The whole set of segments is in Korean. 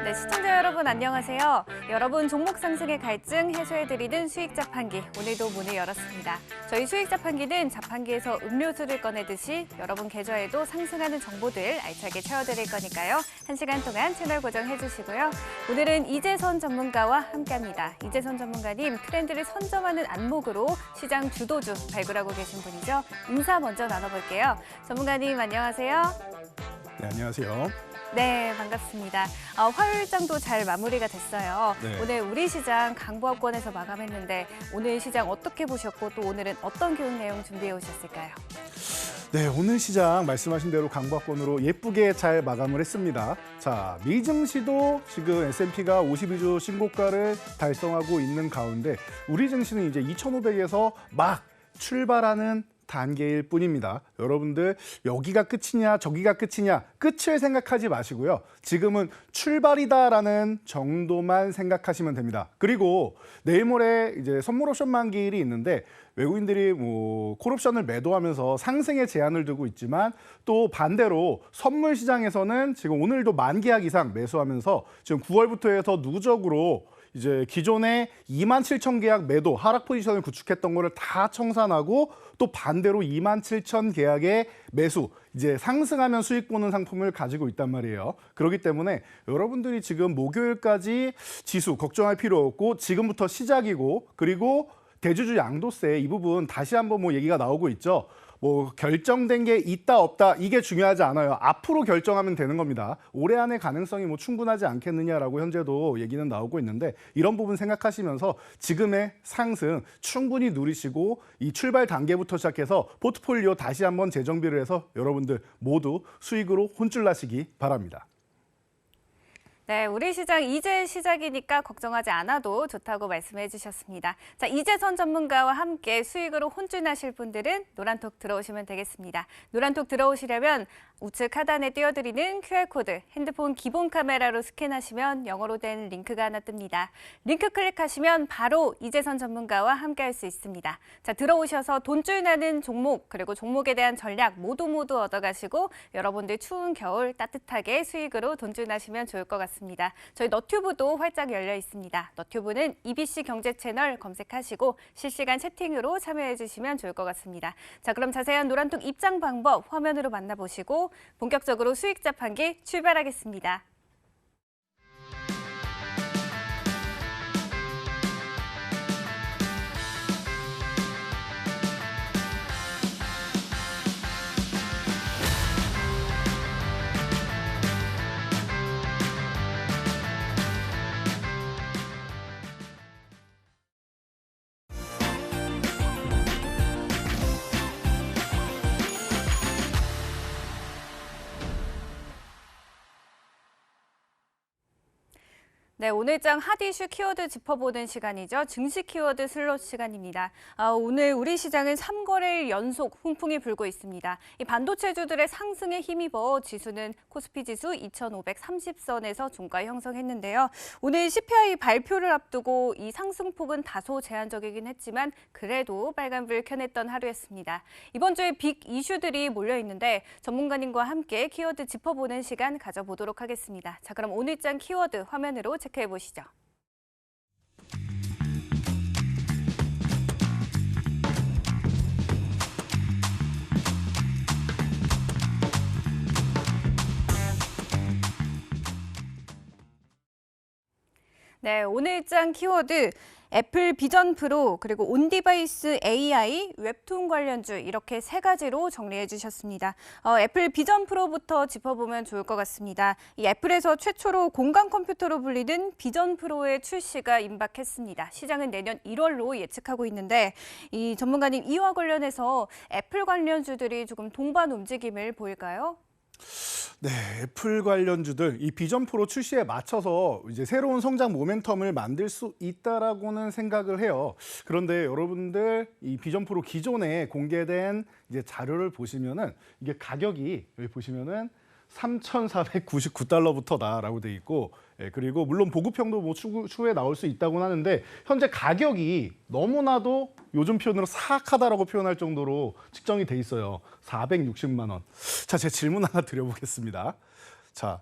네, 시청자 여러분 안녕하세요. 여러분 종목 상승의 갈증 해소해드리는 수익 자판기 오늘도 문을 열었습니다. 저희 수익 자판기는 자판기에서 음료수를 꺼내듯이 여러분 계좌에도 상승하는 정보들 알차게 채워드릴 거니까요. 1시간 동안 채널 고정해주시고요. 오늘은 이재선 전문가와 함께합니다. 이재선 전문가님 트렌드를 선점하는 안목으로 시장 주도주 발굴하고 계신 분이죠. 인사 먼저 나눠볼게요. 전문가님 안녕하세요. 네, 안녕하세요. 네, 반갑습니다. 화요일장도 잘 마무리가 됐어요. 네. 오늘 우리 시장 강보합권에서 마감했는데 오늘 시장 어떻게 보셨고 또 오늘은 어떤 교육 내용 준비해 오셨을까요? 네, 오늘 시장 말씀하신 대로 강보합권으로 예쁘게 잘 마감을 했습니다. 자, 미 증시도 지금 S&P가 52주 신고가를 달성하고 있는 가운데 우리 증시는 이제 2,500에서 막 출발하는 단계일 뿐입니다. 여러분들 여기가 끝이냐 저기가 끝이냐 끝을 생각하지 마시고요. 지금은 출발이다라는 정도만 생각하시면 됩니다. 그리고 내일 모레 이제 선물 옵션 만기일이 있는데 외국인들이 콜옵션을 매도하면서 상승의 제한을 두고 있지만 또 반대로 선물 시장에서는 지금 오늘도 만기약 이상 매수하면서 지금 9월부터 해서 누적으로 이제 기존에 27,000 계약 매도 하락 포지션을 구축했던 거를 다 청산하고 또 반대로 27,000 계약의 매수 이제 상승하면 수익 보는 상품을 가지고 있단 말이에요. 그렇기 때문에 여러분들이 지금 목요일까지 지수 걱정할 필요 없고 지금부터 시작이고 그리고 대주주 양도세 이 부분 다시 한번 얘기가 나오고 있죠. 결정된 게 있다 없다 이게 중요하지 않아요. 앞으로 결정하면 되는 겁니다. 올해 안에 가능성이 충분하지 않겠느냐라고 현재도 얘기는 나오고 있는데 이런 부분 생각하시면서 지금의 상승 충분히 누리시고 이 출발 단계부터 시작해서 포트폴리오 다시 한번 재정비를 해서 여러분들 모두 수익으로 혼쭐나시기 바랍니다. 네, 우리 시장 이제 시작이니까 걱정하지 않아도 좋다고 말씀해 주셨습니다. 자, 이재선 전문가와 함께 수익으로 혼쭐나실 분들은 노란톡 들어오시면 되겠습니다. 노란톡 들어오시려면 우측 하단에 띄워드리는 QR코드, 핸드폰 기본 카메라로 스캔하시면 영어로 된 링크가 하나 뜹니다. 링크 클릭하시면 바로 이재선 전문가와 함께할 수 있습니다. 자, 들어오셔서 돈줄 나는 종목, 그리고 종목에 대한 전략 모두 얻어가시고 여러분들 추운 겨울 따뜻하게 수익으로 돈줄 나시면 좋을 것 같습니다. 저희 너튜브도 활짝 열려 있습니다. 너튜브는 EBC 경제 채널 검색하시고 실시간 채팅으로 참여해 주시면 좋을 것 같습니다. 자, 그럼 자세한 노란톡 입장 방법 화면으로 만나보시고 본격적으로 수익 자판기 출발하겠습니다. 네, 오늘장 핫 이슈 키워드 짚어보는 시간이죠. 증시 키워드 슬롯 시간입니다. 오늘 우리 시장은 3거래일 연속 훈풍이 불고 있습니다. 이 반도체주들의 상승에 힘입어 지수는 코스피 지수 2,530선에서 종가 형성했는데요. 오늘 CPI 발표를 앞두고 이 상승폭은 다소 제한적이긴 했지만 그래도 빨간불 켜냈던 하루였습니다. 이번 주에 빅 이슈들이 몰려있는데 전문가님과 함께 키워드 짚어보는 시간 가져보도록 하겠습니다. 자, 그럼 오늘장 키워드 화면으로 체크해 보시죠. 네, 오늘장 키워드 애플 비전 프로 그리고 온디바이스 AI 웹툰 관련주 이렇게 세 가지로 정리해 주셨습니다. 애플 비전 프로부터 짚어보면 좋을 것 같습니다. 이 애플에서 최초로 공간 컴퓨터로 불리는 비전 프로의 출시가 임박했습니다. 시장은 내년 1월로 예측하고 있는데 이 전문가님 이와 관련해서 애플 관련주들이 조금 동반 움직임을 보일까요? 네, 애플 관련주들 이 비전 프로 출시에 맞춰서 이제 새로운 성장 모멘텀을 만들 수 있다라고는 생각을 해요. 그런데 여러분들 이 비전 프로 기존에 공개된 이제 자료를 보시면은 이게 가격이 여기 보시면은 3,499달러부터다라고 돼 있고 그리고 물론 보급형도 추후에 나올 수 있다고는 하는데 현재 가격이 너무나도 요즘 표현으로 사악하다라고 표현할 정도로 측정이 돼 있어요. 460만 원. 자, 제 질문 하나 드려보겠습니다. 자,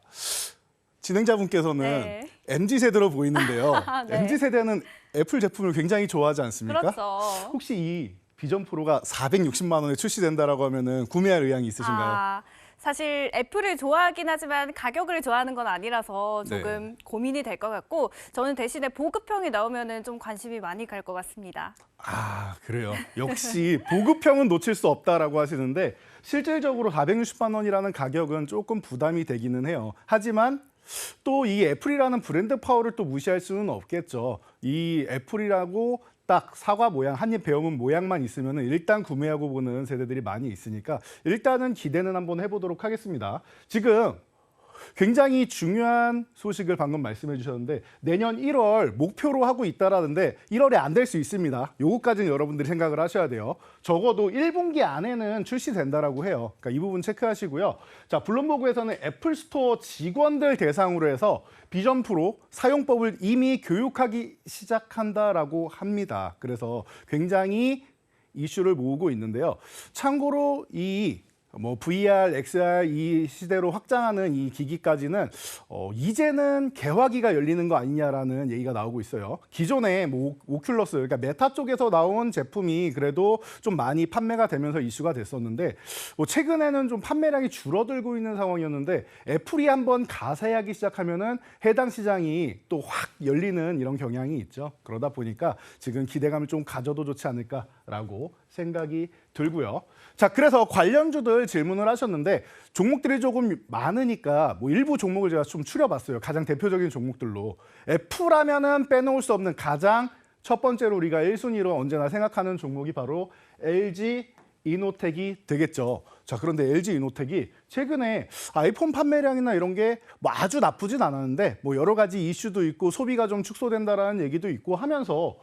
진행자분께서는 네. MZ세대로 보이는데요. 네. MZ세대는 애플 제품을 굉장히 좋아하지 않습니까? 그렇죠. 혹시 이 비전 프로가 460만 원에 출시된다라고 하면은 구매할 의향이 있으신가요? 아, 사실 애플을 좋아하긴 하지만 가격을 좋아하는 건 아니라서 조금 고민이 될 것 같고 저는 대신에 보급형이 나오면은 좀 관심이 많이 갈 것 같습니다. 아, 그래요. 역시 보급형은 놓칠 수 없다라고 하시는데 실질적으로 460만 원이라는 가격은 조금 부담이 되기는 해요. 하지만 또 이 애플이라는 브랜드 파워를 또 무시할 수는 없겠죠. 이 애플이라고 딱 사과 모양, 한입 베어문 모양만 있으면 일단 구매하고 보는 세대들이 많이 있으니까 일단은 기대는 한번 해보도록 하겠습니다. 지금 굉장히 중요한 소식을 방금 말씀해 주셨는데 내년 1월 목표로 하고 있다라는데 1월에 안 될 수 있습니다. 요거까지는 여러분들이 생각을 하셔야 돼요. 적어도 1분기 안에는 출시된다라고 해요. 그러니까 이 부분 체크하시고요. 자, 블룸버그에서는 애플 스토어 직원들 대상으로 해서 비전 프로 사용법을 이미 교육하기 시작한다라고 합니다. 그래서 굉장히 이슈를 모으고 있는데요. 참고로 이 VR, XR 이 시대로 확장하는 이 기기까지는 이제는 개화기가 열리는 거 아니냐라는 얘기가 나오고 있어요. 기존에 오큘러스, 그러니까 메타 쪽에서 나온 제품이 그래도 좀 많이 판매가 되면서 이슈가 됐었는데 최근에는 좀 판매량이 줄어들고 있는 상황이었는데 애플이 한번 가세하기 시작하면은 해당 시장이 또 확 열리는 이런 경향이 있죠. 그러다 보니까 지금 기대감을 좀 가져도 좋지 않을까라고 생각이 들고요. 자, 그래서 관련주들 질문을 하셨는데 종목들이 조금 많으니까 일부 종목을 제가 좀 추려봤어요. 가장 대표적인 종목들로. 애플하면은 빼놓을 수 없는 가장 첫 번째로 우리가 1순위로 언제나 생각하는 종목이 바로 LG 이노텍이 되겠죠. 자, 그런데 LG 이노텍이 최근에 아이폰 판매량이나 이런 게 아주 나쁘진 않았는데 여러 가지 이슈도 있고 소비가 좀 축소된다라는 얘기도 있고 하면서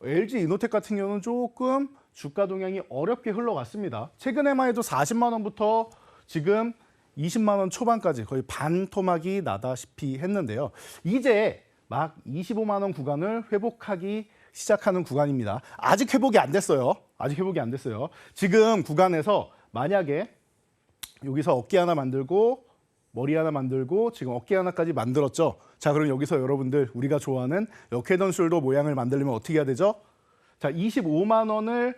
LG 이노텍 같은 경우는 조금 주가 동향이 어렵게 흘러갔습니다. 최근에만 해도 40만 원부터 지금 20만 원 초반까지 거의 반토막이 나다시피 했는데요. 이제 막 25만 원 구간을 회복하기 시작하는 구간입니다. 아직 회복이 안 됐어요. 아직 회복이 안 됐어요. 지금 구간에서 만약에 여기서 어깨 하나 만들고 머리 하나 만들고 지금 어깨 하나까지 만들었죠. 자, 그럼 여기서 여러분들 우리가 좋아하는 역회전 숄더 모양을 만들려면 어떻게 해야 되죠? 자, 25만 원을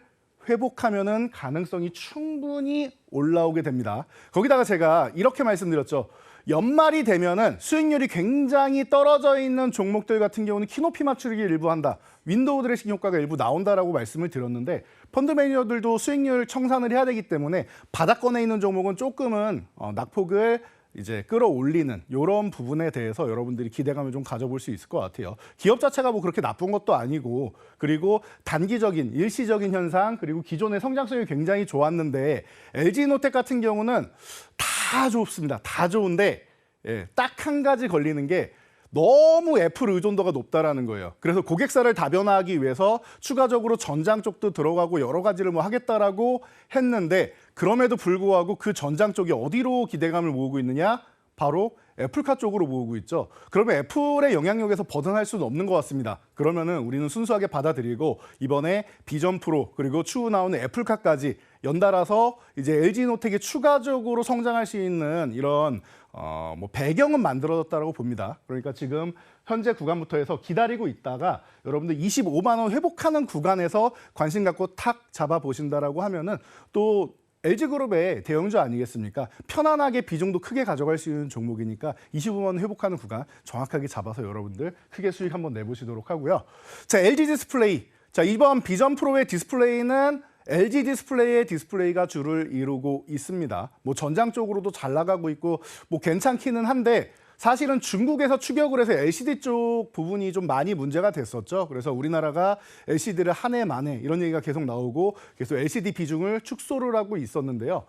회복하면은 가능성이 충분히 올라오게 됩니다. 거기다가 제가 이렇게 말씀드렸죠. 연말이 되면은 수익률이 굉장히 떨어져 있는 종목들 같은 경우는 키높이 맞추기 일부 한다. 윈도우 드레싱 효과가 일부 나온다라고 말씀을 드렸는데 펀드 매니저들도 수익률 청산을 해야 되기 때문에 바닥권에 있는 종목은 조금은 낙폭을 이제 끌어올리는 이런 부분에 대해서 여러분들이 기대감을 좀 가져볼 수 있을 것 같아요. 기업 자체가 그렇게 나쁜 것도 아니고 그리고 단기적인 일시적인 현상 그리고 기존의 성장성이 굉장히 좋았는데 LG노텍 같은 경우는 다 좋습니다. 다 좋은데 딱 한 가지 걸리는 게 너무 애플 의존도가 높다라는 거예요. 그래서 고객사를 다변화하기 위해서 추가적으로 전장 쪽도 들어가고 여러 가지를 하겠다라고 했는데 그럼에도 불구하고 그 전장 쪽이 어디로 기대감을 모으고 있느냐? 바로 애플카 쪽으로 모으고 있죠. 그러면 애플의 영향력에서 벗어날 수는 없는 것 같습니다. 그러면은 우리는 순수하게 받아들이고 이번에 비전 프로 그리고 추후 나오는 애플카까지 연달아서 이제 LG노텍이 추가적으로 성장할 수 있는 이런 배경은 만들어졌다고 봅니다. 그러니까 지금 현재 구간부터 해서 기다리고 있다가 여러분들 25만 원 회복하는 구간에서 관심 갖고 탁 잡아 보신다라고 하면은 또 LG그룹의 대형주 아니겠습니까? 편안하게 비중도 크게 가져갈 수 있는 종목이니까 25만 원 회복하는 구간 정확하게 잡아서 여러분들 크게 수익 한번 내보시도록 하고요. 자, LG 디스플레이. 자, 이번 비전 프로의 디스플레이는 LG 디스플레이의 디스플레이가 주를 이루고 있습니다. 전장 쪽으로도 잘 나가고 있고 괜찮기는 한데 사실은 중국에서 추격을 해서 LCD 쪽 부분이 좀 많이 문제가 됐었죠. 그래서 우리나라가 LCD를 한 해 만에 이런 얘기가 계속 나오고 계속 LCD 비중을 축소를 하고 있었는데요.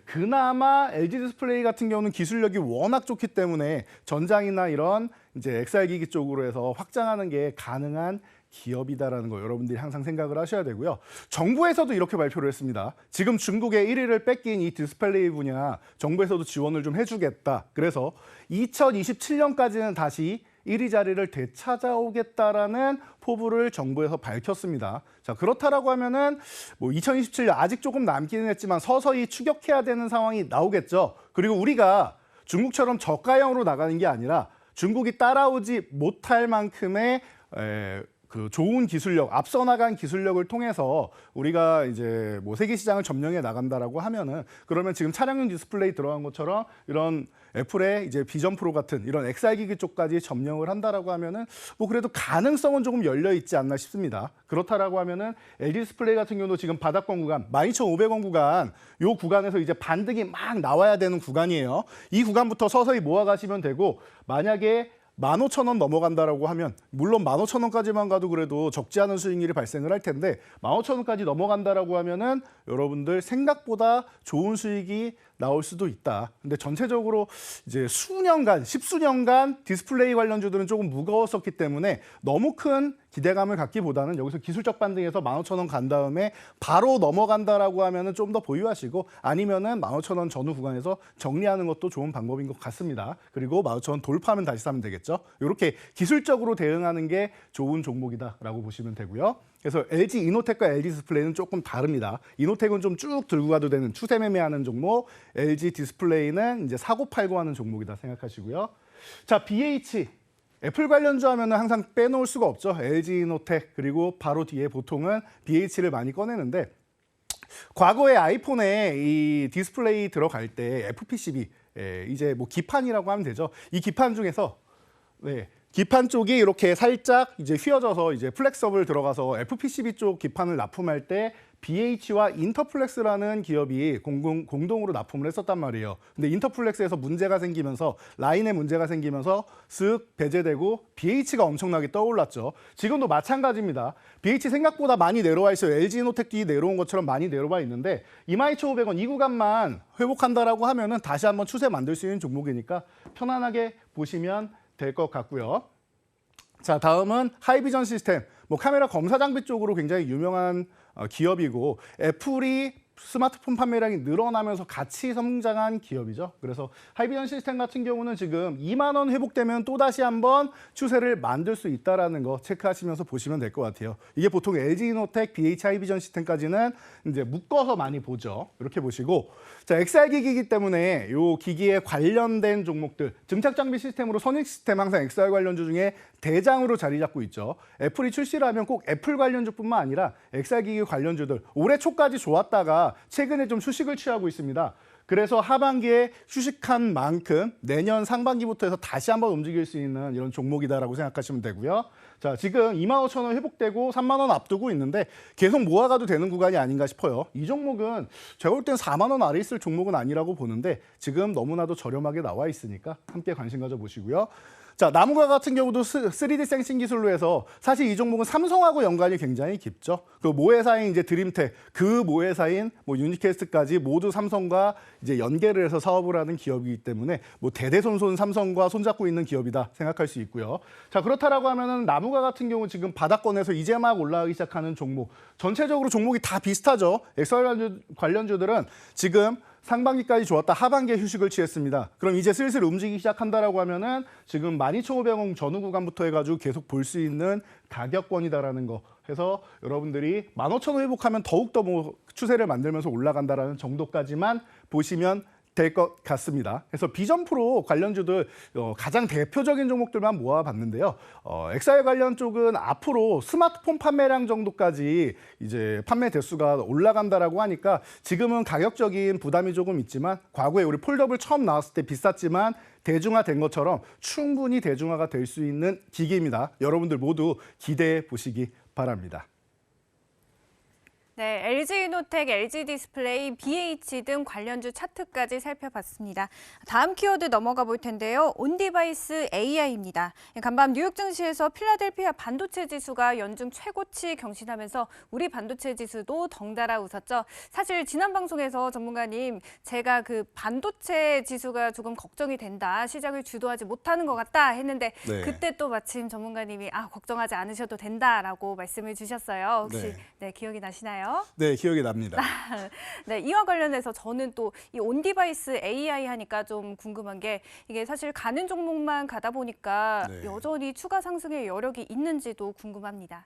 그나마 LG 디스플레이 같은 경우는 기술력이 워낙 좋기 때문에 전장이나 이런 이제 XR 기기 쪽으로 해서 확장하는 게 가능한 기업이다라는 거 여러분들이 항상 생각을 하셔야 되고요. 정부에서도 이렇게 발표를 했습니다. 지금 중국의 1위를 뺏긴 이 디스플레이 분야 정부에서도 지원을 좀 해주겠다. 그래서 2027년까지는 다시 1위 자리를 되찾아오겠다라는 포부를 정부에서 밝혔습니다. 자, 그렇다라고 하면은 2027년 아직 조금 남기는 했지만 서서히 추격해야 되는 상황이 나오겠죠. 그리고 우리가 중국처럼 저가형으로 나가는 게 아니라 중국이 따라오지 못할 만큼의 그 좋은 기술력, 앞서 나간 기술력을 통해서 우리가 이제 뭐 세계 시장을 점령해 나간다라고 하면은 그러면 지금 차량용 디스플레이 들어간 것처럼 이런 애플의 이제 비전 프로 같은 이런 XR 기기 쪽까지 점령을 한다라고 하면은 뭐 그래도 가능성은 조금 열려 있지 않나 싶습니다. 그렇다라고 하면은 LG 디스플레이 같은 경우도 지금 바닥권 구간 12,500원 구간 요 구간에서 이제 반등이 막 나와야 되는 구간이에요. 이 구간부터 서서히 모아가시면 되고 만약에 15,000원 넘어간다라고 하면 물론 15,000원까지만 가도 그래도 적지 않은 수익률이 발생을 할 텐데 15,000원까지 넘어간다라고 하면은 여러분들 생각보다 좋은 수익이 나올 수도 있다. 근데 전체적으로 이제 수년간, 십수년간 디스플레이 관련주들은 조금 무거웠었기 때문에 너무 큰 기대감을 갖기보다는 여기서 기술적 반등에서 15,000원 간 다음에 바로 넘어간다라고 하면은 좀 더 보유하시고 아니면은 15,000원 전후 구간에서 정리하는 것도 좋은 방법인 것 같습니다. 그리고 15,000원 돌파하면 다시 사면 되겠죠. 이렇게 기술적으로 대응하는 게 좋은 종목이다라고 보시면 되고요. 그래서 LG 이노텍과 LG 디스플레이는 조금 다릅니다. 이노텍은 좀 쭉 들고 가도 되는 추세 매매하는 종목, LG 디스플레이는 이제 사고 팔고 하는 종목이다 생각하시고요. 자, BH 애플 관련주 하면은 항상 빼놓을 수가 없죠. LG 이노텍 그리고 바로 뒤에 보통은 BH를 많이 꺼내는데 과거에 아이폰에 이 디스플레이 들어갈 때 FPCB 이제 뭐 기판이라고 하면 되죠. 이 기판 중에서 기판 쪽이 이렇게 살짝 이제 휘어져서 이제 플렉서블 들어가서 FPCB 쪽 기판을 납품할 때 BH와 인터플렉스라는 기업이 공동으로 납품을 했었단 말이에요. 근데 인터플렉스에서 문제가 생기면서 라인에 문제가 생기면서 쓱 배제되고 BH가 엄청나게 떠올랐죠. 지금도 마찬가지입니다. BH 생각보다 많이 내려와 있어요. LG 이노텍 뒤 내려온 것처럼 많이 내려와 있는데 22,500원 이 구간만 회복한다라고 하면은 다시 한번 추세 만들 수 있는 종목이니까 편안하게 보시면 될 것 같고요. 자, 다음은 하이비전 시스템. 뭐 카메라 검사 장비 쪽으로 굉장히 유명한 기업이고 애플이 스마트폰 판매량이 늘어나면서 같이 성장한 기업이죠. 그래서 하이비전 시스템 같은 경우는 지금 2만 원 회복되면 또다시 한번 추세를 만들 수 있다는 거 체크하시면서 보시면 될 것 같아요. 이게 보통 LG 이노텍, BH 하이비전 시스템까지는 이제 묶어서 많이 보죠. 이렇게 보시고 자, XR 기기이기 때문에 요 기기에 관련된 종목들 증착 장비 시스템으로 선익 시스템 항상 XR 관련주 중에 대장으로 자리 잡고 있죠. 애플이 출시를 하면 꼭 애플 관련주뿐만 아니라 XR 기기 관련주들 올해 초까지 좋았다가 최근에 좀 휴식을 취하고 있습니다. 그래서 하반기에 휴식한 만큼 내년 상반기부터 해서 다시 한번 움직일 수 있는 이런 종목이다라고 생각하시면 되고요. 자, 지금 25,000원 회복되고 3만 원 앞두고 있는데 계속 모아가도 되는 구간이 아닌가 싶어요. 이 종목은 제가 볼 땐 4만 원 아래 있을 종목은 아니라고 보는데 지금 너무나도 저렴하게 나와 있으니까 함께 관심 가져보시고요. 자, 나무가 같은 경우도 3D 센싱 기술로 해서 사실 이 종목은 삼성하고 연관이 굉장히 깊죠. 그 모회사인 이제 드림텍, 그 모회사인 뭐 유니캐스트까지 모두 삼성과 이제 연계를 해서 사업을 하는 기업이기 때문에 뭐 대대손손 삼성과 손잡고 있는 기업이다 생각할 수 있고요. 자, 그렇다라고 하면은 나무가 같은 경우 지금 바닥권에서 이제 막 올라가기 시작하는 종목, 전체적으로 종목이 다 비슷하죠. XR 관련주들은 지금 상반기까지 좋았다 하반기에 휴식을 취했습니다. 그럼 이제 슬슬 움직이기 시작한다라고 하면은 지금 12,500원 전후 구간부터 해가지고 계속 볼 수 있는 가격권이다라는 거 해서 여러분들이 15,000원 회복하면 더욱더 뭐 추세를 만들면서 올라간다라는 정도까지만 보시면 될 것 같습니다. 그래서 비전 프로 관련주들 가장 대표적인 종목들만 모아봤는데요. XR 관련 쪽은 앞으로 스마트폰 판매량 정도까지 이제 판매 대수가 올라간다라고 하니까 지금은 가격적인 부담이 조금 있지만 과거에 우리 폴더블 처음 나왔을 때 비쌌지만 대중화된 것처럼 충분히 대중화가 될 수 있는 기기입니다. 여러분들 모두 기대해 보시기 바랍니다. 네, LG 이노텍, LG 디스플레이, BH 등 관련주 차트까지 살펴봤습니다. 다음 키워드 넘어가 볼 텐데요. 온디바이스 AI입니다. 간밤 뉴욕 증시에서 필라델피아 반도체 지수가 연중 최고치 경신하면서 우리 반도체 지수도 덩달아 웃었죠. 사실 지난 방송에서 전문가님 제가 그 반도체 지수가 조금 걱정이 된다, 시장을 주도하지 못하는 것 같다 했는데 네. 그때 또 마침 전문가님이 걱정하지 않으셔도 된다라고 말씀을 주셨어요. 혹시 네, 기억이 나시나요? 네, 기억이 납니다. 네, 이와 관련해서 저는 또 이 온디바이스 AI 하니까 좀 궁금한 게 이게 사실 가는 종목만 가다 보니까 여전히 추가 상승의 여력이 있는지도 궁금합니다.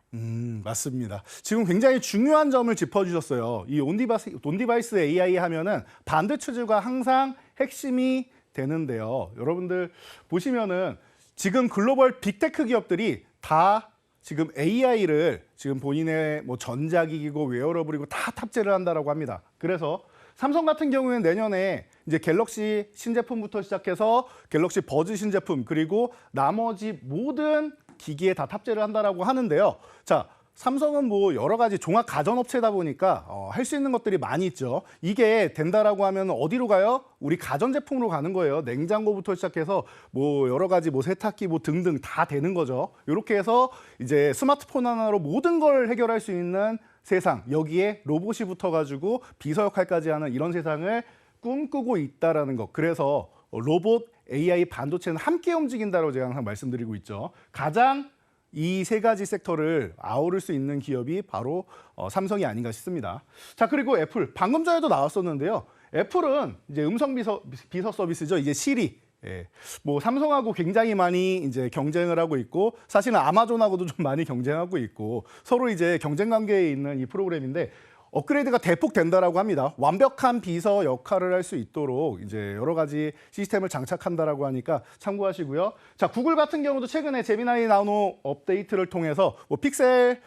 맞습니다. 지금 굉장히 중요한 점을 짚어주셨어요. 이 온디바이스 AI 하면은 반도체주가 항상 핵심이 되는데요. 여러분들 보시면은 지금 글로벌 빅테크 기업들이 다 지금 AI를 지금 본인의 뭐 전자기기고 웨어러블이고 다 탑재를 한다라고 합니다. 그래서 삼성 같은 경우에는 내년에 이제 갤럭시 신제품부터 시작해서 갤럭시 버즈 신제품 그리고 나머지 모든 기기에 다 탑재를 한다라고 하는데요. 자, 삼성은 뭐 여러 가지 종합 가전업체다 보니까 할 수 있는 것들이 많이 있죠. 이게 된다라고 하면 어디로 가요? 우리 가전제품으로 가는 거예요. 냉장고부터 시작해서 뭐 여러 가지 뭐 세탁기 뭐 등등 다 되는 거죠. 이렇게 해서 이제 스마트폰 하나로 모든 걸 해결할 수 있는 세상, 여기에 로봇이 붙어가지고 비서 역할까지 하는 이런 세상을 꿈꾸고 있다라는 것. 그래서 로봇, AI, 반도체는 함께 움직인다고 제가 항상 말씀드리고 있죠. 가장 이 세 가지 섹터를 아우를 수 있는 기업이 바로 삼성이 아닌가 싶습니다. 자, 그리고 애플 방금 전에도 나왔었는데요. 애플은 이제 음성 비서 서비스죠. 이제 시리. 예. 뭐 삼성하고 굉장히 많이 이제 경쟁을 하고 있고 사실은 아마존하고도 좀 많이 경쟁하고 있고 서로 이제 경쟁 관계에 있는 이 프로그램인데 업그레이드가 대폭 된다라고 합니다. 완벽한 비서 역할을 할 수 있도록 이제 여러 가지 시스템을 장착한다라고 하니까 참고하시고요. 자, 구글 같은 경우도 최근에 제미나이 나노 업데이트를 통해서 뭐 픽셀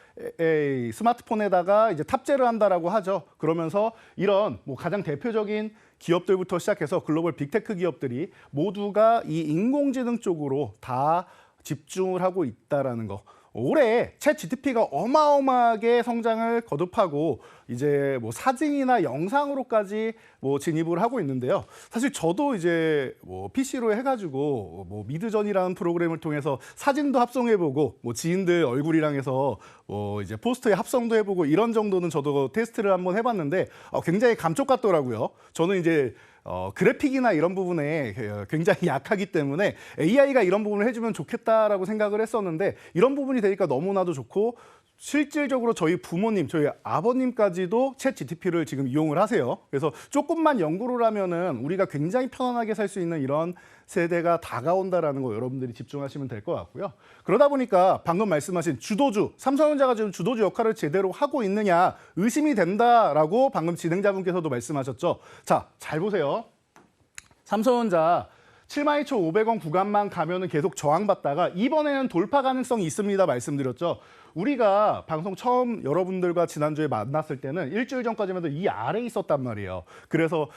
스마트폰에다가 이제 탑재를 한다라고 하죠. 그러면서 이런 뭐 가장 대표적인 기업들부터 시작해서 글로벌 빅테크 기업들이 모두가 이 인공지능 쪽으로 다 집중을 하고 있다라는 거. 올해 챗 GTP가 어마어마하게 성장을 거듭하고 이제 뭐 사진이나 영상으로까지 뭐 진입을 하고 있는데요. 사실 저도 이제 뭐 PC로 해가지고 뭐 미드전이라는 프로그램을 통해서 사진도 합성해보고 뭐 지인들 얼굴이랑 해서 이제 포스터에 합성도 해보고 이런 정도는 저도 테스트를 한번 해봤는데 굉장히 감쪽 같더라고요. 저는 이제 그래픽이나 이런 부분에 굉장히 약하기 때문에 AI가 이런 부분을 해주면 좋겠다라고 생각을 했었는데 이런 부분이 되니까 너무나도 좋고 실질적으로 저희 부모님, 저희 아버님까지도 챗 GTP를 지금 이용을 하세요. 그래서 조금만 연구를 하면은 우리가 굉장히 편안하게 살 수 있는 이런 세대가 다가온다라는 거 여러분들이 집중하시면 될 것 같고요. 그러다 보니까 방금 말씀하신 주도주, 삼성전자가 지금 주도주 역할을 제대로 하고 있느냐 의심이 된다라고 방금 진행자분께서도 말씀하셨죠. 자, 잘 보세요. 삼성전자 72,500원 구간만 가면은 계속 저항받다가 이번에는 돌파 가능성이 있습니다 말씀드렸죠. 우리가 방송 처음 여러분들과 지난주에 만났을 때는 일주일 전까지만 해도 이 아래에 있었단 말이에요. 그래서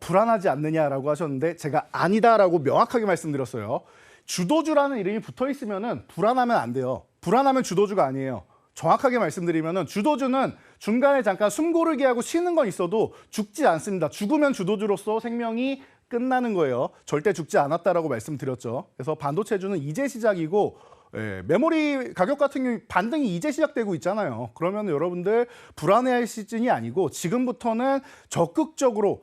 불안하지 않느냐라고 하셨는데 제가 아니다라고 명확하게 말씀드렸어요. 주도주라는 이름이 붙어 있으면은 불안하면 안 돼요. 불안하면 주도주가 아니에요. 정확하게 말씀드리면은 주도주는 중간에 잠깐 숨 고르게 하고 쉬는 건 있어도 죽지 않습니다. 죽으면 주도주로서 생명이 끝나는 거예요. 절대 죽지 않았다라고 말씀드렸죠. 그래서 반도체주는 이제 시작이고 메모리 가격 같은 경우 반등이 이제 시작되고 있잖아요. 그러면 여러분들 불안해할 시즌이 아니고 지금부터는 적극적으로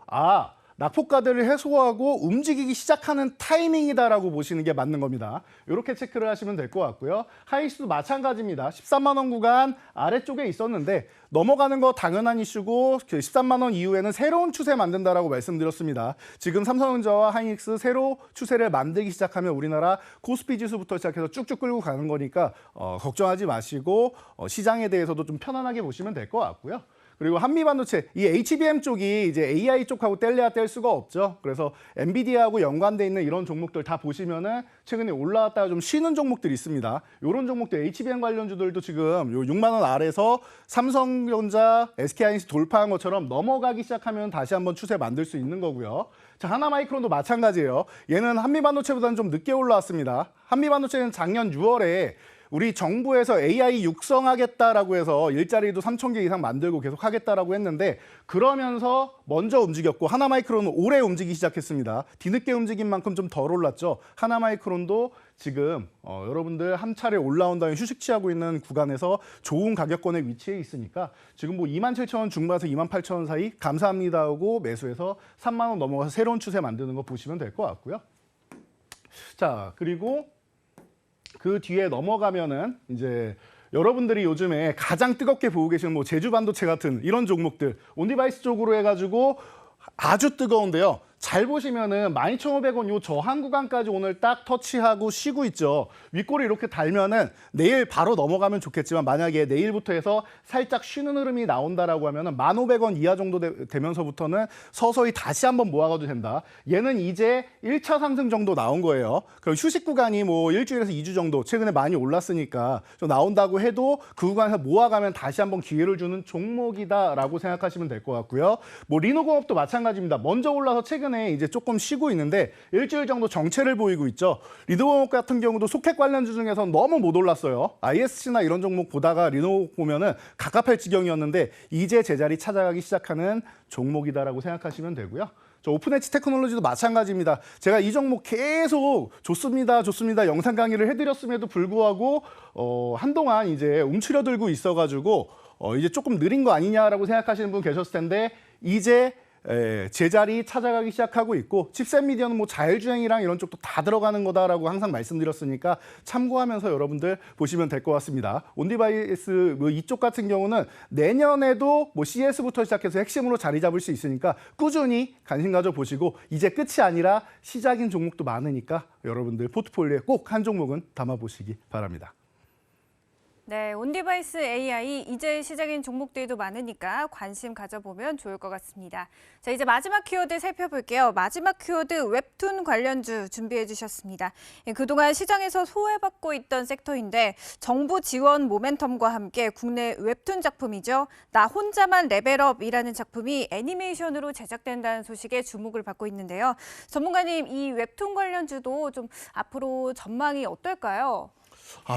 낙폭가들을 해소하고 움직이기 시작하는 타이밍이다라고 보시는 게 맞는 겁니다. 이렇게 체크를 하시면 될 것 같고요. 하이스도 마찬가지입니다. 13만 원 구간 아래쪽에 있었는데 넘어가는 거 당연한 이슈고 그 13만 원 이후에는 새로운 추세 만든다라고 말씀드렸습니다. 지금 삼성전자와 하이닉스 새로 추세를 만들기 시작하면 우리나라 코스피 지수부터 시작해서 쭉쭉 끌고 가는 거니까 걱정하지 마시고 시장에 대해서도 좀 편안하게 보시면 될 것 같고요. 그리고 한미반도체, 이 HBM 쪽이 이제 AI 쪽하고 뗄래야 뗄 수가 없죠. 그래서 엔비디아하고 연관돼 있는 이런 종목들 다 보시면은 최근에 올라왔다가 좀 쉬는 종목들이 있습니다. 이런 종목들 HBM 관련주들도 지금 요 6만 원 아래에서 삼성전자, SK하이닉스 돌파한 것처럼 넘어가기 시작하면 다시 한번 추세 만들 수 있는 거고요. 자, 하나마이크론도 마찬가지예요. 얘는 한미반도체보다는 좀 늦게 올라왔습니다. 한미반도체는 작년 6월에 우리 정부에서 AI 육성하겠다라고 해서 일자리도 3,000개 이상 만들고 계속 하겠다라고 했는데 그러면서 먼저 움직였고 하나마이크론은 올해 움직이기 시작했습니다. 뒤늦게 움직인 만큼 좀 덜 올랐죠. 하나마이크론도 지금 여러분들 한 차례 올라온 다음에 휴식 취하고 있는 구간에서 좋은 가격권에 위치해 있으니까 지금 뭐 27,000원 중반에서 28,000원 사이 감사합니다 하고 매수해서 3만 원 넘어가서 새로운 추세 만드는 거 보시면 될 것 같고요. 자, 그리고 그 뒤에 넘어가면은 이제 여러분들이 요즘에 가장 뜨겁게 보고 계시는 뭐 제주 반도체 같은 이런 종목들 온디바이스 쪽으로 해가지고 아주 뜨거운데요. 잘 보시면은 12,500원 요 저항 구간까지 오늘 딱 터치하고 쉬고 있죠. 윗골이 이렇게 달면은 내일 바로 넘어가면 좋겠지만 만약에 내일부터 해서 살짝 쉬는 흐름이 나온다라고 하면은 1,500원 이하 정도 되면서부터는 서서히 다시 한번 모아가도 된다. 얘는 이제 1차 상승 정도 나온 거예요. 그럼 휴식 구간이 뭐 일주일에서 2주 정도 최근에 많이 올랐으니까 좀 나온다고 해도 그 구간에서 모아가면 다시 한번 기회를 주는 종목이다라고 생각하시면 될 것 같고요. 뭐 리노공업도 마찬가지입니다. 먼저 올라서 최근에 이제 조금 쉬고 있는데 일주일 정도 정체를 보이고 있죠. 리노공업 같은 경우도 소켓 관련주 중에서 너무 못 올랐어요. ISC나 이런 종목 보다가 리노공업 보면은 갑갑할 지경이었는데 이제 제자리 찾아가기 시작하는 종목이다라고 생각하시면 되고요. 저 오픈엣지 테크놀로지도 마찬가지입니다. 제가 이 종목 계속 좋습니다, 좋습니다 영상 강의를 해드렸음에도 불구하고 한동안 이제 움츠려들고 있어가지고 이제 조금 느린 거 아니냐라고 생각하시는 분 계셨을 텐데 이제 제자리 찾아가기 시작하고 있고 칩셋 미디어는 뭐 자율주행이랑 이런 쪽도 다 들어가는 거다라고 항상 말씀드렸으니까 참고하면서 여러분들 보시면 될 것 같습니다. 온디바이스 뭐 이쪽 같은 경우는 내년에도 뭐 CS부터 시작해서 핵심으로 자리 잡을 수 있으니까 꾸준히 관심 가져 보시고 이제 끝이 아니라 시작인 종목도 많으니까 여러분들 포트폴리오에 꼭 한 종목은 담아 보시기 바랍니다. 네, 온디바이스 AI 이제 시작인 종목들도 많으니까 관심 가져보면 좋을 것 같습니다. 자, 이제 마지막 키워드 살펴볼게요. 마지막 키워드 웹툰 관련주 준비해 주셨습니다. 그동안 시장에서 소외받고 있던 섹터인데 정부 지원 모멘텀과 함께 국내 웹툰 작품이죠. 나 혼자만 레벨업이라는 작품이 애니메이션으로 제작된다는 소식에 주목을 받고 있는데요. 전문가님, 이 웹툰 관련주도 좀 앞으로 전망이 어떨까요?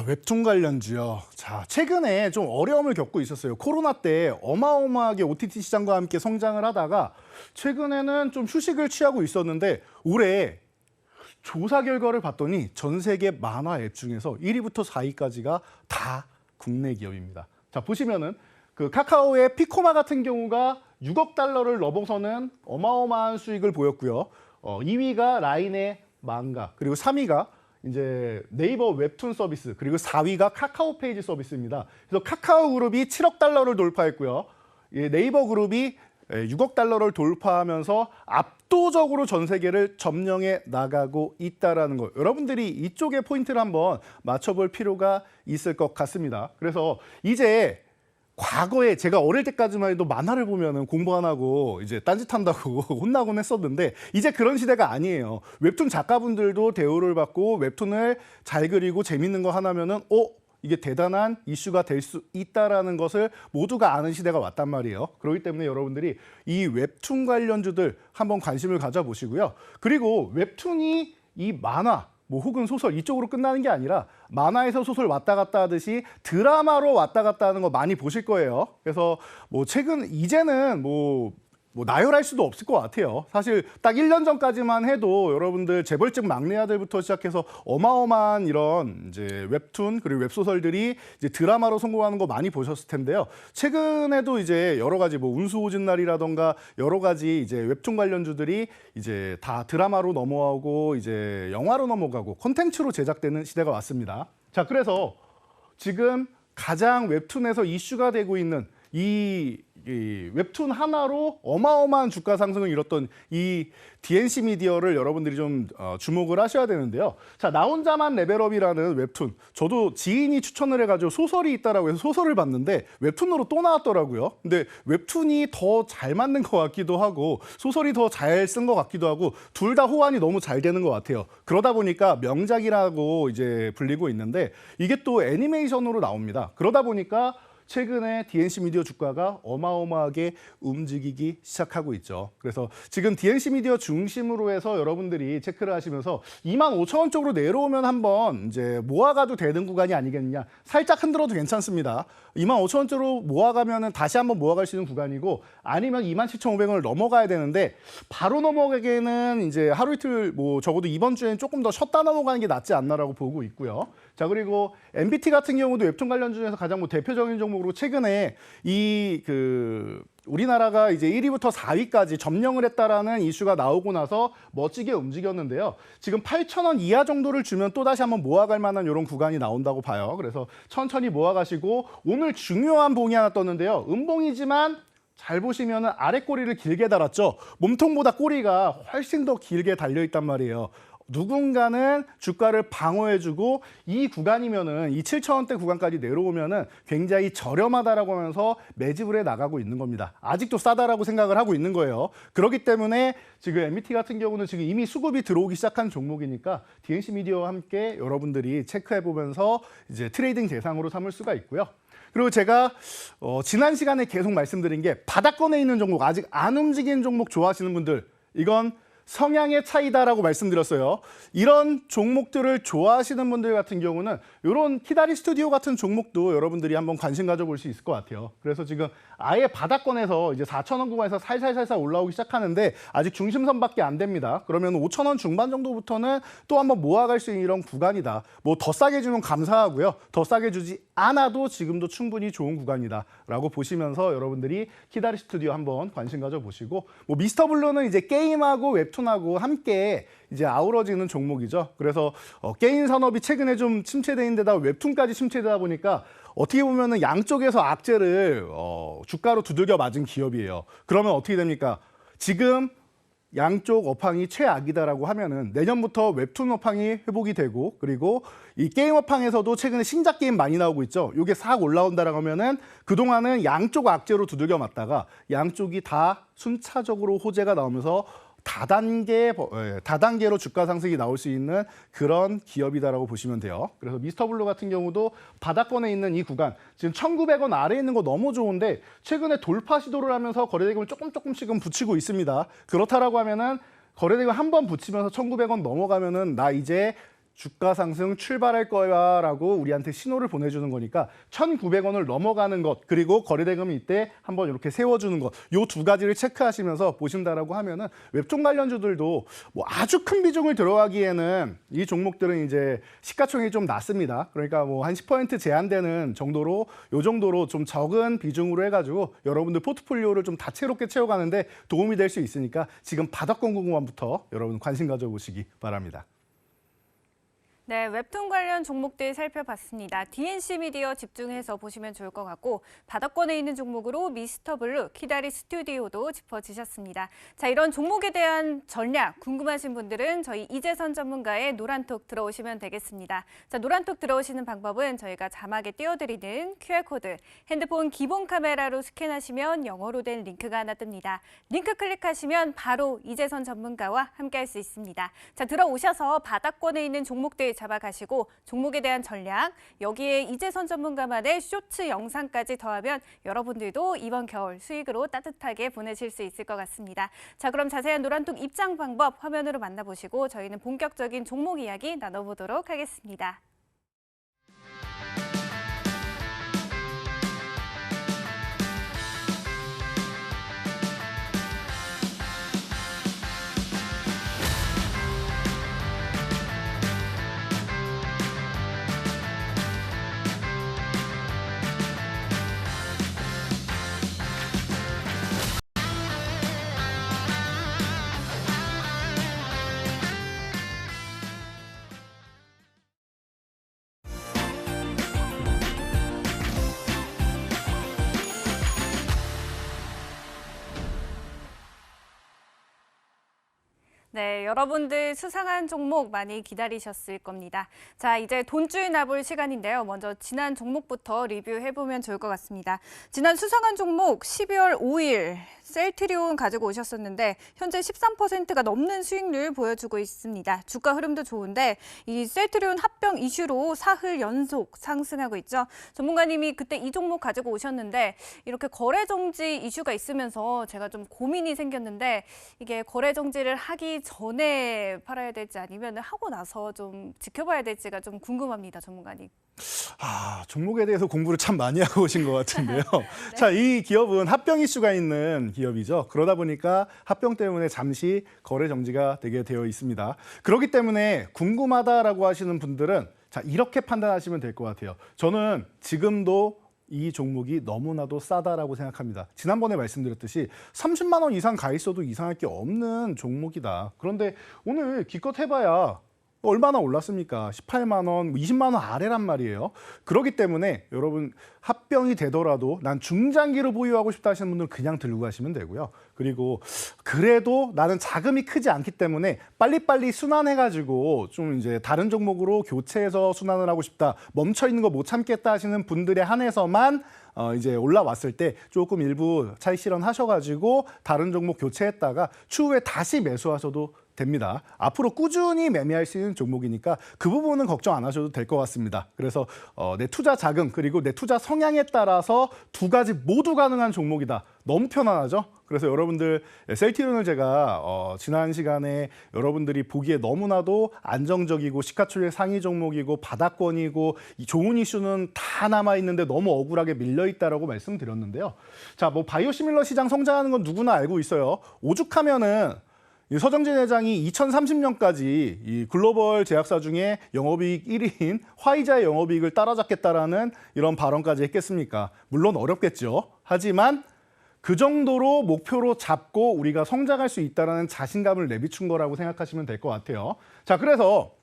웹툰 관련주요. 자, 최근에 좀 어려움을 겪고 있었어요. 코로나 때 어마어마하게 OTT 시장과 함께 성장을 하다가 최근에는 좀 휴식을 취하고 있었는데 올해 조사 결과를 봤더니 전 세계 만화 앱 중에서 1위부터 4위까지가 다 국내 기업입니다. 자, 보시면은 그 카카오의 피코마 같은 경우가 6억 달러를 넘어서는 어마어마한 수익을 보였고요. 2위가 라인의 망가, 그리고 3위가 이제 네이버 웹툰 서비스, 그리고 4위가 카카오 페이지 서비스입니다. 그래서 카카오 그룹이 7억 달러를 돌파했고요. 네이버 그룹이 6억 달러를 돌파하면서 압도적으로 전 세계를 점령해 나가고 있다라는 거. 여러분들이 이쪽에 포인트를 한번 맞춰볼 필요가 있을 것 같습니다. 그래서 이제 과거에 제가 어릴 때까지만 해도 만화를 보면은 공부 안 하고 이제 딴짓한다고 혼나곤 했었는데 이제 그런 시대가 아니에요. 웹툰 작가분들도 대우를 받고 웹툰을 잘 그리고 재밌는 거 하나면은 이게 대단한 이슈가 될 수 있다라는 것을 모두가 아는 시대가 왔단 말이에요. 그렇기 때문에 여러분들이 이 웹툰 관련주들 한번 관심을 가져보시고요. 그리고 웹툰이 이 만화 뭐 혹은 소설 이쪽으로 끝나는 게 아니라 만화에서 소설 왔다 갔다 하듯이 드라마로 왔다 갔다 하는 거 많이 보실 거예요. 그래서 뭐 최근 이제는 뭐 나열할 수도 없을 것 같아요. 사실 딱 1년 전까지만 해도 여러분들 재벌집 막내 아들부터 시작해서 어마어마한 이런 이제 웹툰 그리고 웹소설들이 이제 드라마로 성공하는 거 많이 보셨을 텐데요. 최근에도 이제 여러 가지 뭐 운수오진 날이라던가 여러 가지 이제 웹툰 관련주들이 이제 다 드라마로 넘어가고 이제 영화로 넘어가고 콘텐츠로 제작되는 시대가 왔습니다. 자, 그래서 지금 가장 웹툰에서 이슈가 되고 있는 이 웹툰 하나로 어마어마한 주가 상승을 이뤘던 이 DNC 미디어를 여러분들이 좀 주목을 하셔야 되는데요. 자, 나 혼자만 레벨업이라는 웹툰. 저도 지인이 추천을 해가지고 소설이 있다라고 해서 소설을 봤는데 웹툰으로 또 나왔더라고요. 근데 웹툰이 더 잘 맞는 것 같기도 하고 소설이 더 잘 쓴 것 같기도 하고 둘 다 호환이 너무 잘 되는 것 같아요. 그러다 보니까 명작이라고 이제 불리고 있는데 이게 또 애니메이션으로 나옵니다. 그러다 보니까 최근에 DNC 미디어 주가가 어마어마하게 움직이기 시작하고 있죠. 그래서 지금 DNC 미디어 중심으로 해서 여러분들이 체크를 하시면서 25,000원 쪽으로 내려오면 한번 이제 모아가도 되는 구간이 아니겠느냐. 살짝 흔들어도 괜찮습니다. 25,000원 쪽으로 모아가면은 다시 한번 모아갈 수 있는 구간이고 아니면 27,500원을 넘어가야 되는데 바로 넘어가기에는 이제 하루 이틀 뭐 적어도 이번 주에는 조금 더 쉬었다 넘어가는 게 낫지 않나라고 보고 있고요. 자, 그리고 MBT 같은 경우도 웹툰 관련 중에서 가장 뭐 대표적인 종목으로 최근에 우리나라가 이제 1위부터 4위까지 점령을 했다라는 이슈가 나오고 나서 멋지게 움직였는데요. 지금 8,000원 이하 정도를 주면 또 다시 한번 모아갈 만한 이런 구간이 나온다고 봐요. 그래서 천천히 모아가시고 오늘 중요한 봉이 하나 떴는데요. 음봉이지만 잘 보시면은 아래 꼬리를 길게 달았죠. 몸통보다 꼬리가 훨씬 더 길게 달려 있단 말이에요. 누군가는 주가를 방어해주고 이 구간이면은 이 7,000원대 구간까지 내려오면은 굉장히 저렴하다라고 하면서 매집을 해 나가고 있는 겁니다. 아직도 싸다라고 생각을 하고 있는 거예요. 그렇기 때문에 지금 MBT 같은 경우는 지금 이미 수급이 들어오기 시작한 종목이니까 DNC 미디어와 함께 여러분들이 체크해 보면서 이제 트레이딩 대상으로 삼을 수가 있고요. 그리고 제가 지난 시간에 계속 말씀드린 게 바닥권에 있는 종목, 아직 안 움직이는 종목 좋아하시는 분들, 이건 성향의 차이다라고 말씀드렸어요. 이런 종목들을 좋아하시는 분들 같은 경우는 이런 키다리 스튜디오 같은 종목도 여러분들이 한번 관심 가져볼 수 있을 것 같아요. 그래서 지금 아예 바닥권에서 이제 4,000원 구간에서 살살살살 올라오기 시작하는데 아직 중심선밖에 안 됩니다. 그러면 5,000원 중반 정도부터는 또 한번 모아갈 수 있는 이런 구간이다. 뭐 더 싸게 주면 감사하고요. 더 싸게 주지 않아도 지금도 충분히 좋은 구간이다라고 보시면서 여러분들이 키다리 스튜디오 한번 관심 가져보시고, 뭐 미스터 블루는 이제 게임하고 웹툰하고 함께 이제 아우러지는 종목이죠. 그래서 게임 산업이 최근에 좀 침체돼 있는 데다가 웹툰까지 침체되다 보니까 어떻게 보면은 양쪽에서 악재를 주가로 두들겨 맞은 기업이에요. 그러면 어떻게 됩니까? 지금 양쪽 업황이 최악이다라고 하면은 내년부터 웹툰 업황이 회복이 되고, 그리고 이 게임 업황에서도 최근에 신작 게임 많이 나오고 있죠. 이게 싹 올라온다라고 하면은 그동안은 양쪽 악재로 두들겨 맞다가 양쪽이 다 순차적으로 호재가 나오면서 다단계로 주가 상승이 나올 수 있는 그런 기업이다라고 보시면 돼요. 그래서 미스터 블루 같은 경우도 바닥권에 있는 이 구간, 지금 1,900원 아래에 있는 거 너무 좋은데 최근에 돌파 시도를 하면서 거래대금을 조금씩은 붙이고 있습니다. 그렇다라고 하면은 거래대금 한 번 붙이면서 1,900원 넘어가면은 나 이제 주가 상승 출발할 거야라고 우리한테 신호를 보내주는 거니까 1,900원을 넘어가는 것, 그리고 거래대금이 이때 한번 이렇게 세워주는 것, 요 두 가지를 체크하시면서 보신다라고 하면은 웹툰 관련주들도 뭐 아주 큰 비중을 들어가기에는 이 종목들은 이제 시가총액이 좀 낮습니다. 그러니까 뭐 한 10% 제한되는 정도로, 요 정도로 좀 적은 비중으로 해가지고 여러분들 포트폴리오를 좀 다채롭게 채워가는데 도움이 될 수 있으니까 지금 바닥권 구간부터 여러분 관심 가져보시기 바랍니다. 네, 웹툰 관련 종목들 살펴봤습니다. DNC 미디어 집중해서 보시면 좋을 것 같고, 바닥권에 있는 종목으로 미스터 블루, 키다리 스튜디오도 짚어주셨습니다. 자, 이런 종목에 대한 전략 궁금하신 분들은 저희 이재선 전문가의 노란톡 들어오시면 되겠습니다. 자, 노란톡 들어오시는 방법은 저희가 자막에 띄워드리는 QR코드, 핸드폰 기본 카메라로 스캔하시면 영어로 된 링크가 하나 뜹니다. 링크 클릭하시면 바로 이재선 전문가와 함께할 수 있습니다. 자, 들어오셔서 바닥권에 있는 종목들 잡아가시고 종목에 대한 전략, 여기에 이재선 전문가만의 쇼츠 영상까지 더하면 여러분들도 이번 겨울 수익으로 따뜻하게 보내실 수 있을 것 같습니다. 자, 그럼 자세한 노란톡 입장 방법 화면으로 만나보시고 저희는 본격적인 종목 이야기 나눠보도록 하겠습니다. 네, 여러분들 수상한 종목 많이 기다리셨을 겁니다. 자, 이제 돈줄 나볼 시간인데요. 먼저 지난 종목부터 리뷰해보면 좋을 것 같습니다. 지난 수상한 종목 12월 5일 셀트리온 가지고 오셨었는데 현재 13%가 넘는 수익률 보여주고 있습니다. 주가 흐름도 좋은데 이 셀트리온 합병 이슈로 사흘 연속 상승하고 있죠. 전문가님이 그때 이 종목 가지고 오셨는데 이렇게 거래 정지 이슈가 있으면서 제가 좀 고민이 생겼는데 이게 거래 정지를 하기 전에 팔아야 될지 아니면 하고 나서 좀 지켜봐야 될지가 좀 궁금합니다, 전문가님. 종목에 대해서 공부를 참 많이 하고 오신 것 같은데요. 네. 자, 이 기업은 합병 이슈가 있는 기업이죠. 그러다 보니까 합병 때문에 잠시 거래 정지가 되게 되어 있습니다. 그렇기 때문에 궁금하다라고 하시는 분들은 자, 이렇게 판단하시면 될 것 같아요. 저는 지금도 이 종목이 너무나도 싸다라고 생각합니다. 지난번에 말씀드렸듯이 30만 원 이상 가 있어도 이상할 게 없는 종목이다. 그런데 오늘 기껏 해봐야 얼마나 올랐습니까? 18만 원, 20만 원 아래란 말이에요. 그렇기 때문에 여러분 합병이 되더라도 난 중장기로 보유하고 싶다 하시는 분들은 그냥 들고 가시면 되고요. 그리고 그래도 나는 자금이 크지 않기 때문에 빨리빨리 순환해가지고 좀 이제 다른 종목으로 교체해서 순환을 하고 싶다. 멈춰 있는 거 못 참겠다 하시는 분들에 한해서만 이제 올라왔을 때 조금 일부 차익 실현하셔가지고 다른 종목 교체했다가 추후에 다시 매수하셔도 됩니다. 앞으로 꾸준히 매매할 수 있는 종목이니까 그 부분은 걱정 안 하셔도 될 것 같습니다. 그래서 내 투자 자금 그리고 내 투자 성향에 따라서 두 가지 모두 가능한 종목이다. 너무 편안하죠? 그래서 여러분들 셀트리온을 제가 지난 시간에 여러분들이 보기에 너무나도 안정적이고 시가총액 상위 종목이고 바닥권이고 이 좋은 이슈는 다 남아 있는데 너무 억울하게 밀려 있다라고 말씀드렸는데요. 자, 뭐 바이오시밀러 시장 성장하는 건 누구나 알고 있어요. 오죽하면은 이 서정진 회장이 2030년까지 이 글로벌 제약사 중에 영업이익 1위인 화이자의 영업이익을 따라잡겠다라는 이런 발언까지 했겠습니까? 물론 어렵겠죠. 하지만 그 정도로 목표로 잡고 우리가 성장할 수 있다는 자신감을 내비춘 거라고 생각하시면 될 것 같아요. 자, 그래서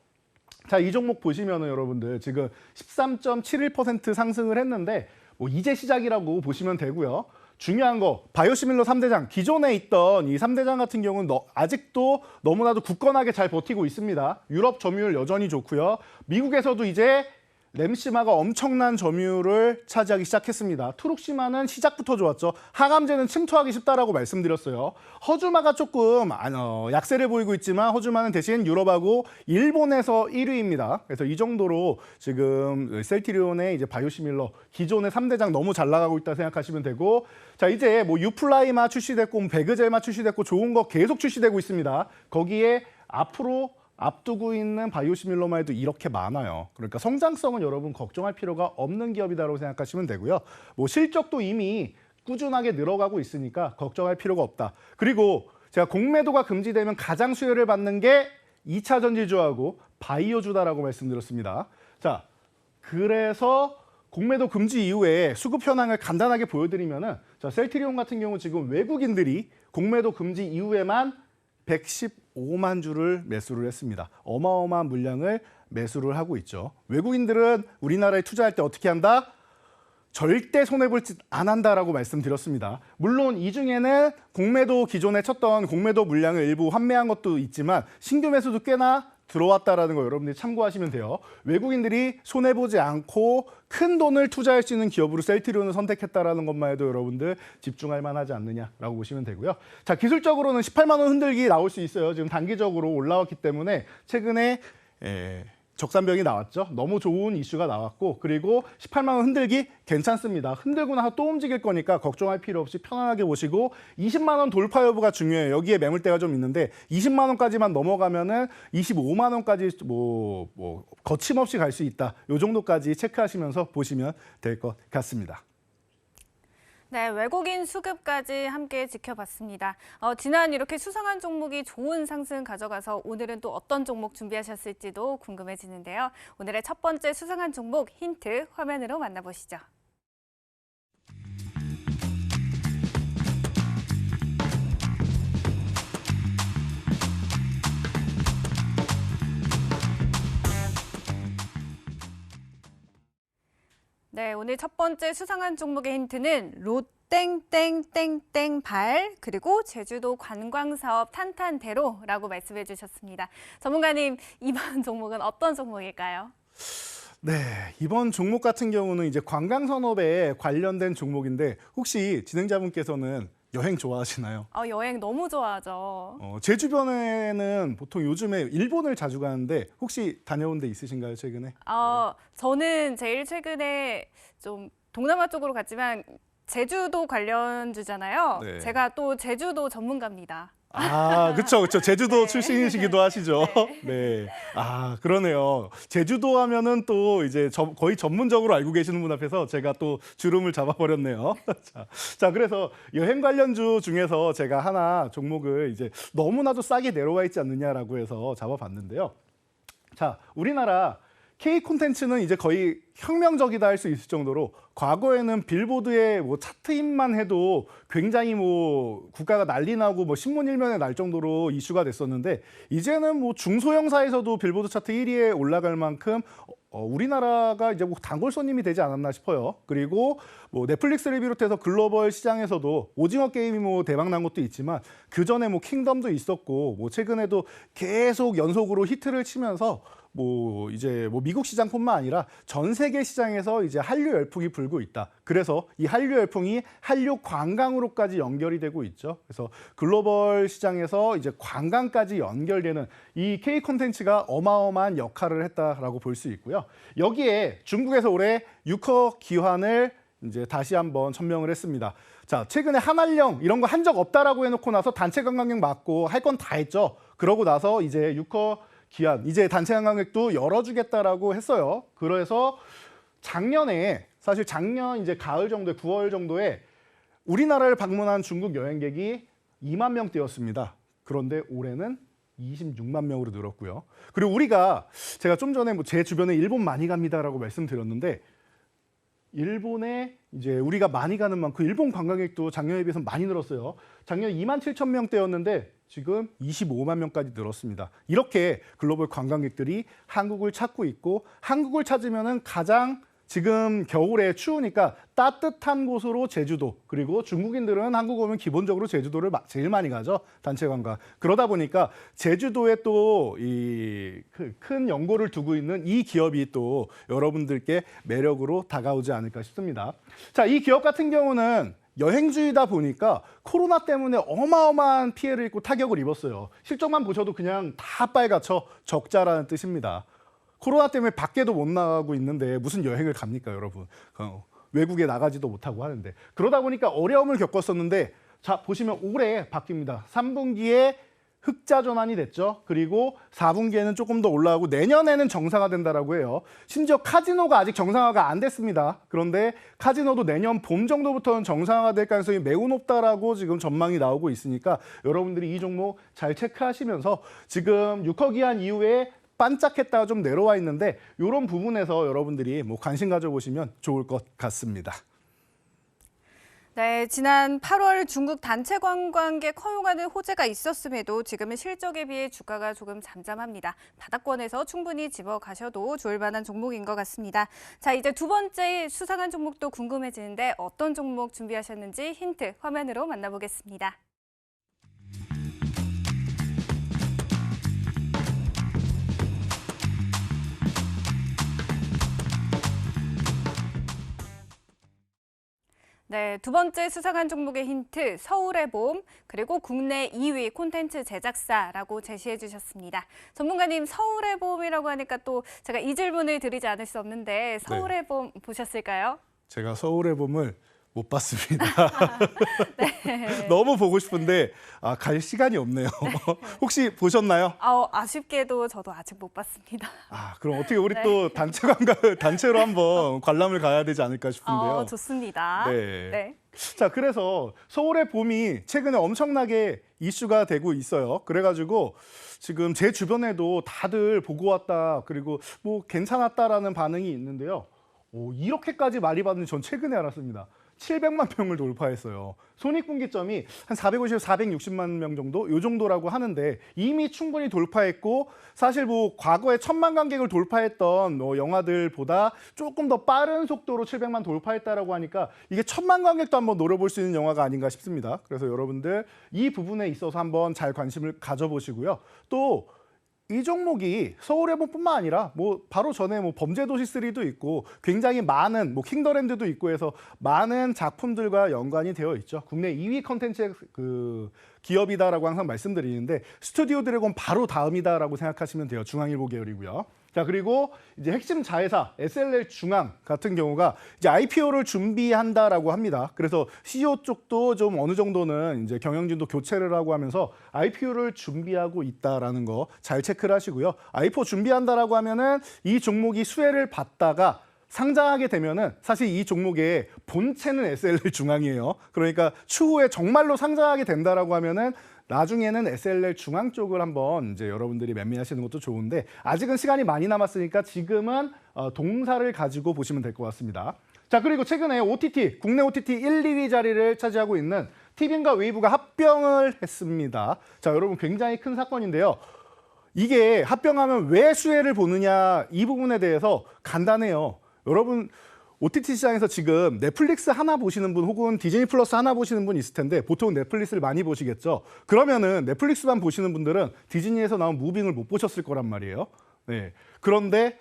이 종목 보시면은 여러분들 지금 13.71% 상승을 했는데 뭐 이제 시작이라고 보시면 되고요. 중요한 거 바이오시밀러 3대장 기존에 있던 이 3대장 같은 경우는 아직도 너무나도 굳건하게 잘 버티고 있습니다. 유럽 점유율 여전히 좋고요. 미국에서도 이제 램시마가 엄청난 점유율을 차지하기 시작했습니다. 트룩시마는 시작부터 좋았죠. 하감제는 침투하기 쉽다라고 말씀드렸어요. 허주마가 조금 약세를 보이고 있지만 허주마는 대신 유럽하고 일본에서 1위입니다. 그래서 이 정도로 지금 셀트리온의 이제 바이오시밀러 기존의 3대장 너무 잘 나가고 있다 생각하시면 되고, 자 이제 뭐 유플라이마 출시됐고 베그젤마 출시됐고 좋은 거 계속 출시되고 있습니다. 거기에 앞으로 앞두고 있는 바이오시밀러만 해도 이렇게 많아요. 그러니까 성장성은 여러분 걱정할 필요가 없는 기업이다라고 생각하시면 되고요. 뭐 실적도 이미 꾸준하게 늘어가고 있으니까 걱정할 필요가 없다. 그리고 제가 공매도가 금지되면 가장 수혜를 받는 게 2차 전지주하고 바이오주다라고 말씀드렸습니다. 자, 그래서 공매도 금지 이후에 수급 현황을 간단하게 보여드리면은 자, 셀트리온 같은 경우 지금 외국인들이 공매도 금지 이후에만 115만 주를 매수를 했습니다. 어마어마한 물량을 매수를 하고 있죠. 외국인들은 우리나라에 투자할 때 어떻게 한다? 절대 손해볼 짓 안 한다라고 말씀드렸습니다. 물론 이 중에는 공매도 기존에 쳤던 공매도 물량을 일부 환매한 것도 있지만 신규 매수도 꽤나 들어왔다라는 거 여러분들이 참고하시면 돼요. 외국인들이 손해보지 않고 큰 돈을 투자할 수 있는 기업으로 셀트리온을 선택했다라는 것만 해도 여러분들 집중할 만하지 않느냐라고 보시면 되고요. 자, 기술적으로는 18만 원 흔들기 나올 수 있어요. 지금 단기적으로 올라왔기 때문에 최근에 적산병이 나왔죠. 너무 좋은 이슈가 나왔고 그리고 18만 원 흔들기 괜찮습니다. 흔들고 나서 또 움직일 거니까 걱정할 필요 없이 편안하게 보시고 20만 원 돌파 여부가 중요해요. 여기에 매물대가 좀 있는데 20만 원까지만 넘어가면은 25만 원까지 뭐 거침없이 갈 수 있다. 요 정도까지 체크하시면서 보시면 될 것 같습니다. 네, 외국인 수급까지 함께 지켜봤습니다. 지난 이렇게 수상한 종목이 좋은 상승 가져가서 오늘은 또 어떤 종목 준비하셨을지도 궁금해지는데요. 오늘의 첫 번째 수상한 종목 힌트 화면으로 만나보시죠. 네, 오늘 첫 번째 수상한 종목의 힌트는 롯땡땡땡땡발 그리고 제주도 관광사업 탄탄대로라고 말씀해 주셨습니다. 전문가님, 이번 종목은 어떤 종목일까요? 네, 이번 종목 같은 경우는 이제 관광산업에 관련된 종목인데 혹시 진행자분께서는 여행 좋아하시나요? 여행 너무 좋아하죠. 제 주변에는 보통 요즘에 일본을 자주 가는데 혹시 다녀온 데 있으신가요, 최근에? 저는 제일 최근에 좀 동남아 쪽으로 갔지만 제주도 관련주잖아요. 네. 제가 또 제주도 전문가입니다. 그렇죠. 제주도 네. 출신이시기도 하시죠. 네. 네. 그러네요. 제주도 하면은 또 이제 거의 전문적으로 알고 계시는 분 앞에서 제가 또 주름을 잡아버렸네요. 자, 그래서 여행 관련주 중에서 제가 하나 종목을 이제 너무나도 싸게 내려와 있지 않느냐라고 해서 잡아봤는데요. 자, 우리나라 K 콘텐츠는 이제 거의 혁명적이다 할 수 있을 정도로 과거에는 빌보드의 뭐 차트인만 해도 굉장히 뭐 국가가 난리 나고 뭐 신문 일면에 날 정도로 이슈가 됐었는데 이제는 뭐 중소형사에서도 빌보드 차트 1위에 올라갈 만큼 우리나라가 이제 뭐 단골 손님이 되지 않았나 싶어요. 그리고 뭐 넷플릭스를 비롯해서 글로벌 시장에서도 오징어 게임이 뭐 대박 난 것도 있지만 그 전에 뭐 킹덤도 있었고 뭐 최근에도 계속 연속으로 히트를 치면서 뭐 이제 뭐 미국 시장뿐만 아니라 전 세계 시장에서 이제 한류 열풍이 불고 있다. 그래서 이 한류 열풍이 한류 관광으로까지 연결이 되고 있죠. 그래서 글로벌 시장에서 이제 관광까지 연결되는 이 K 콘텐츠가 어마어마한 역할을 했다라고 볼 수 있고요. 여기에 중국에서 올해 6호 기환을 이제 다시 한번 천명을 했습니다. 자, 최근에 한한령 이런 거 한 적 없다라고 해놓고 나서 단체 관광객 맞고 할 건 다 했죠. 그러고 나서 이제 6호 기한 이제 단체 관광객도 열어주겠다라고 했어요. 그래서 작년에 사실 작년 이제 가을 정도에 9월 정도에 우리나라를 방문한 중국 여행객이 2만 명대였습니다. 그런데 올해는 26만 명으로 늘었고요. 그리고 우리가 제가 좀 전에 뭐 제 주변에 일본 많이 갑니다라고 말씀드렸는데 일본에 이제 우리가 많이 가는 만큼 일본 관광객도 작년에 비해서 많이 늘었어요. 작년 2만 7천 명대였는데 지금 25만 명까지 늘었습니다. 이렇게 글로벌 관광객들이 한국을 찾고 있고 한국을 찾으면은 가장 지금 겨울에 추우니까 따뜻한 곳으로 제주도 그리고 중국인들은 한국 오면 기본적으로 제주도를 제일 많이 가죠. 단체 관광. 그러다 보니까 제주도에 또 이 큰 연고를 두고 있는 이 기업이 또 여러분들께 매력으로 다가오지 않을까 싶습니다. 자, 이 기업 같은 경우는 여행주이다 보니까 코로나 때문에 어마어마한 피해를 입고 타격을 입었어요. 실적만 보셔도 그냥 다 빨갛죠. 적자라는 뜻입니다. 코로나 때문에 밖에도 못 나가고 있는데 무슨 여행을 갑니까, 여러분? 외국에 나가지도 못하고 하는데. 그러다 보니까 어려움을 겪었었는데 자, 보시면 올해 바뀝니다. 3분기에 흑자 전환이 됐죠. 그리고 4분기에는 조금 더 올라가고 내년에는 정상화된다라고 해요. 심지어 카지노가 아직 정상화가 안 됐습니다. 그런데 카지노도 내년 봄 정도부터는 정상화가 될 가능성이 매우 높다라고 지금 전망이 나오고 있으니까 여러분들이 이 종목 잘 체크하시면서 지금 6억 기한 이후에 반짝했다가 좀 내려와 있는데 이런 부분에서 여러분들이 뭐 관심 가져보시면 좋을 것 같습니다. 네, 지난 8월 중국 단체 관광객 허용하는 호재가 있었음에도 지금은 실적에 비해 주가가 조금 잠잠합니다. 바닥권에서 충분히 집어가셔도 좋을 만한 종목인 것 같습니다. 자, 이제 두 번째 수상한 종목도 궁금해지는데 어떤 종목 준비하셨는지 힌트 화면으로 만나보겠습니다. 네, 두 번째 수상한 종목의 힌트, 서울의 봄, 그리고 국내 2위 콘텐츠 제작사라고 제시해 주셨습니다. 전문가님, 서울의 봄이라고 하니까 또 제가 이 질문을 드리지 않을 수 없는데 서울의 봄 보셨을까요? 제가 서울의 봄을 못 봤습니다. 네. 너무 보고 싶은데 갈 시간이 없네요. 혹시 보셨나요? 아쉽게도 저도 아직 못 봤습니다. 그럼 어떻게 우리 또 단체 관광 단체로 한번 관람을 가야 되지 않을까 싶은데요. 좋습니다. 네. 네. 자, 그래서 서울의 봄이 최근에 엄청나게 이슈가 되고 있어요. 그래가지고 지금 제 주변에도 다들 보고 왔다, 그리고 뭐 괜찮았다라는 반응이 있는데요. 이렇게까지 많이 받는지 전 최근에 알았습니다. 700만 명을 돌파했어요. 손익분기점이 한 450, 460만 명 정도? 이 정도라고 하는데 이미 충분히 돌파했고 사실 뭐 과거에 1000만 관객을 돌파했던 영화들보다 조금 더 빠른 속도로 700만 돌파했다라고 하니까 이게 1000만 관객도 한번 노려볼 수 있는 영화가 아닌가 싶습니다. 그래서 여러분들 이 부분에 있어서 한번 잘 관심을 가져보시고요. 또 이 종목이 서울의 봄뿐만 아니라 뭐 바로 전에 뭐 범죄도시 3도 있고 굉장히 많은 뭐 킹더랜드도 있고 해서 많은 작품들과 연관이 되어 있죠. 국내 2위 컨텐츠 기업이다라고 항상 말씀드리는데 스튜디오 드래곤 바로 다음이다라고 생각하시면 돼요. 중앙일보 계열이고요. 자, 그리고 이제 핵심 자회사 SLL 중앙 같은 경우가 이제 IPO를 준비한다라고 합니다. 그래서 CEO 쪽도 좀 어느 정도는 이제 경영진도 교체를 하고 하면서 IPO를 준비하고 있다라는 거 잘 체크를 하시고요. IPO 준비한다라고 하면은 이 종목이 수혜를 받다가 상장하게 되면은 사실 이 종목의 본체는 SLL 중앙이에요. 그러니까 추후에 정말로 상장하게 된다라고 하면은 나중에는 SLL 중앙 쪽을 한번 이제 여러분들이 매매하시는 것도 좋은데 아직은 시간이 많이 남았으니까 지금은 동사를 가지고 보시면 될 것 같습니다. 자, 그리고 최근에 OTT, 국내 OTT 1, 2위 자리를 차지하고 있는 티빙과 웨이브가 합병을 했습니다. 자, 여러분 굉장히 큰 사건인데요. 이게 합병하면 왜 수혜를 보느냐 이 부분에 대해서 간단해요. 여러분 OTT 시장에서 지금 넷플릭스 하나 보시는 분 혹은 디즈니 플러스 하나 보시는 분 있을 텐데 보통 넷플릭스를 많이 보시겠죠. 그러면은 넷플릭스만 보시는 분들은 디즈니에서 나온 무빙을 못 보셨을 거란 말이에요. 네. 그런데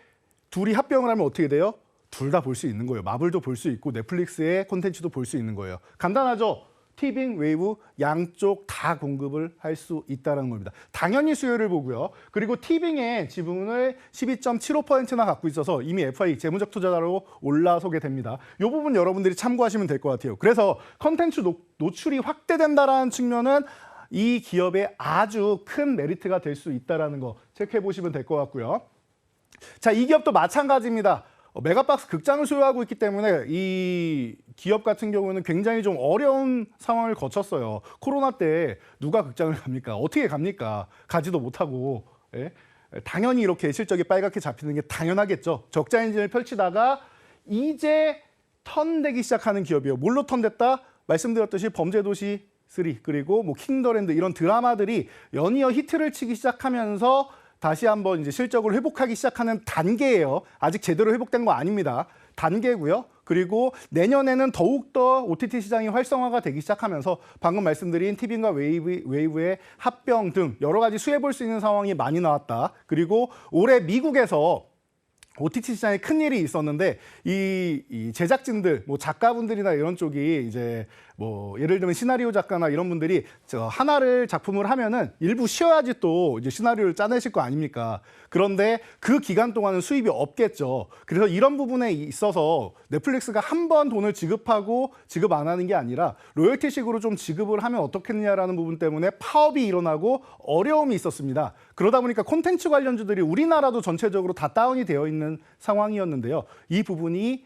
둘이 합병을 하면 어떻게 돼요? 둘 다 볼 수 있는 거예요. 마블도 볼 수 있고 넷플릭스의 콘텐츠도 볼 수 있는 거예요. 간단하죠? 티빙, 웨이브 양쪽 다 공급을 할 수 있다는 겁니다. 당연히 수요를 보고요. 그리고 티빙의 지분을 12.75%나 갖고 있어서 이미 FI 재무적 투자자로 올라서게 됩니다. 이 부분 여러분들이 참고하시면 될 것 같아요. 그래서 컨텐츠 노출이 확대된다라는 측면은 이 기업의 아주 큰 메리트가 될 수 있다는 거 체크해 보시면 될 것 같고요. 자, 이 기업도 마찬가지입니다. 메가박스 극장을 소유하고 있기 때문에 이 기업 같은 경우는 굉장히 좀 어려운 상황을 거쳤어요. 코로나 때 누가 극장을 갑니까? 어떻게 갑니까? 가지도 못하고. 예? 당연히 이렇게 실적이 빨갛게 잡히는 게 당연하겠죠. 적자 엔진을 펼치다가 이제 턴되기 시작하는 기업이에요. 뭘로 턴됐다? 말씀드렸듯이 범죄도시 3 그리고 뭐 킹더랜드 이런 드라마들이 연이어 히트를 치기 시작하면서 다시 한번 이제 실적을 회복하기 시작하는 단계예요. 아직 제대로 회복된 거 아닙니다. 단계고요. 그리고 내년에는 더욱더 OTT 시장이 활성화가 되기 시작하면서 방금 말씀드린 티빙과 웨이브의 합병 등 여러 가지 수혜 볼 수 있는 상황이 많이 나왔다. 그리고 올해 미국에서 OTT 시장에 큰 일이 있었는데 이 제작진들, 뭐 작가분들이나 이런 쪽이 이제 뭐 예를 들면 시나리오 작가나 이런 분들이 저 하나를 작품을 하면은 일부 쉬어야지 또 이제 시나리오를 짜내실 거 아닙니까? 그런데 그 기간 동안은 수입이 없겠죠. 그래서 이런 부분에 있어서 넷플릭스가 한 번 돈을 지급하고 지급 안 하는 게 아니라 로열티식으로 좀 지급을 하면 어떻겠냐라는 부분 때문에 파업이 일어나고 어려움이 있었습니다. 그러다 보니까 콘텐츠 관련주들이 우리나라도 전체적으로 다 다운이 되어 있는 상황이었는데요. 이 부분이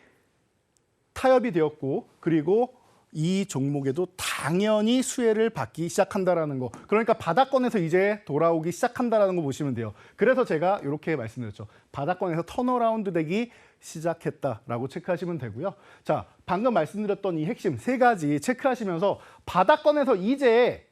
타협이 되었고 그리고 이 종목에도 당연히 수혜를 받기 시작한다라는 거. 그러니까 바닥권에서 이제 돌아오기 시작한다라는 거 보시면 돼요. 그래서 제가 이렇게 말씀드렸죠. 바닥권에서 턴어라운드 되기 시작했다라고 체크하시면 되고요. 자, 방금 말씀드렸던 이 핵심 세 가지 체크하시면서 바닥권에서 이제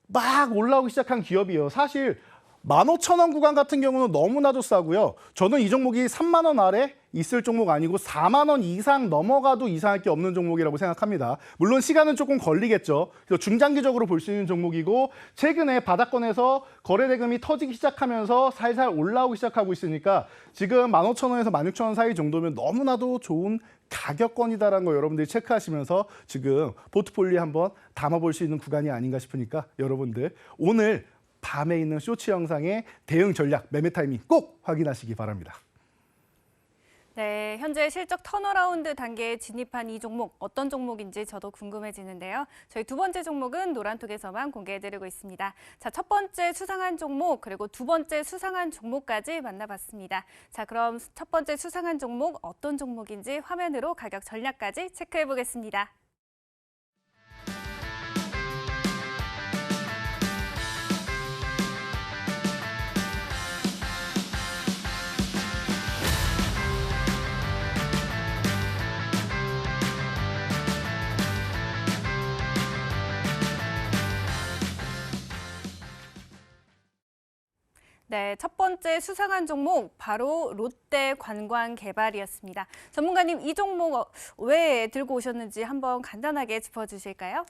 막 올라오기 시작한 기업이에요. 사실 15,000원 구간 같은 경우는 너무나도 싸고요. 저는 이 종목이 3만 원 아래 있을 종목 아니고 4만 원 이상 넘어가도 이상할 게 없는 종목이라고 생각합니다. 물론 시간은 조금 걸리겠죠. 그래서 중장기적으로 볼 수 있는 종목이고 최근에 바닥권에서 거래 대금이 터지기 시작하면서 살살 올라오기 시작하고 있으니까 지금 15,000원에서 16,000원 사이 정도면 너무나도 좋은 가격권이다라는 거 여러분들이 체크하시면서 지금 포트폴리오에 한번 담아볼 수 있는 구간이 아닌가 싶으니까 여러분들 오늘 밤에 있는 쇼츠 영상의 대응 전략, 매매 타이밍 꼭 확인하시기 바랍니다. 네, 현재 실적 턴어라운드 단계에 진입한 이 종목, 어떤 종목인지 저도 궁금해지는데요. 저희 두 번째 종목은 노란톡에서만 공개해드리고 있습니다. 자, 첫 번째 수상한 종목, 그리고 두 번째 수상한 종목까지 만나봤습니다. 자, 그럼 첫 번째 수상한 종목, 어떤 종목인지 화면으로 가격 전략까지 체크해보겠습니다. 네, 첫 번째 수상한 종목 바로 롯데관광개발이었습니다. 전문가님, 이 종목 왜 들고 오셨는지 한번 간단하게 짚어주실까요?